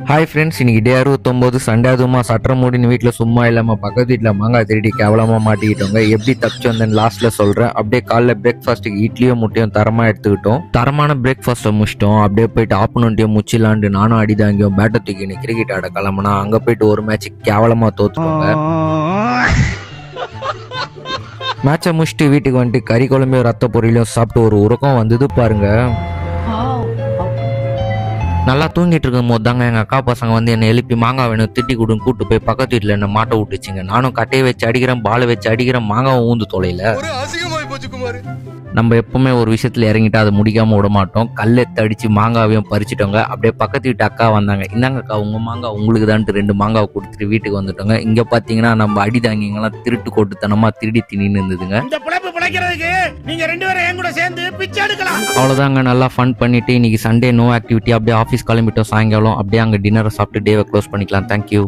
Hi friends, இன்னைக்கு டே 69 Sunday. அதுமா சட்டை மூடின்னு வீட்டில் சும்மா இல்லாமல் பக்கத்து வீட்டில் மாங்காய் திருடி கேவலமாக மாட்டிக்கிட்டோங்க. எப்படி தப்பிச்சு வந்தேன்னு லாஸ்ட்டில் சொல்கிறேன். அப்படியே காலைல பிரேக்ஃபாஸ்ட்டுக்கு இட்லியும் முட்டையும் தரமாக எடுத்துக்கிட்டோம். தரமான பிரேக்ஃபாஸ்ட்டை முடிச்சிட்டோம். அப்படியே போயிட்டு ஆப்பனண்ட்டையும் முச்சிலாண்டு நானும் அடிதாங்கியும் பேட்டை தூக்கின்னு கிரிக்கெட் ஆட கிளம்புனா அங்கே போயிட்டு ஒரு மேட்ச் கேவலமாக தோத்துட்டோங்க. மேட்சை முடிச்சுட்டு வீட்டுக்கு வந்துட்டு கறி குழம்பையும் ரத்த பொரியலையும் சாப்பிட்டு ஒரு உறக்கம் வந்தது பாருங்க. நல்லா தூங்கிட்டு இருக்கும் போது தாங்க எங்கள் அக்கா பசங்க வந்து என்னை எழுப்பி மாங்காய் வேணும் திட்டி கொடுன்னு கூட்டு போய் பக்கத்து வீட்டில் என்னை மாட்ட விட்டுச்சுங்க. நானும் கட்டையை வச்சு அடிக்கிறேன், பாலை வச்சு அடிக்கிறேன், மாங்காவை ஊந்து தொலைல. நம்ம எப்பவுமே ஒரு விஷயத்துல இறங்கிட்டு அதை முடிக்காம விட மாட்டோம். கல்லெத்து அடிச்சு மாங்காவையும் பறிச்சுட்டோங்க. அப்படியே பக்கத்து வீட்டு அக்கா வந்தாங்க. இந்தாங்க அக்கா உங்க மாங்காய் உங்களுக்கு தான்ட்டு 2 மாங்காவை கொடுத்துட்டு வீட்டுக்கு வந்துட்டோங்க. இங்க பாத்தீங்கன்னா நம்ம அடிதாங்கிங்கெல்லாம் திருட்டு கொட்டுத்தனமா திருடி திணின்னு இருந்ததுங்க. அவ்வளவுதாங்க, நல்லா ஃபன் பண்ணிட்டு இன்னைக்கு சண்டே நோ ஆக்டிவிட்டி. அப்படியே ஆஃபீஸ் கிளம்பிட்டோம். சாயங்காலம் அப்படியே அங்கே டின்னரை சாப்பிட்டு டேவை க்ளோஸ் பண்ணிக்கலாம். தேங்க்யூ.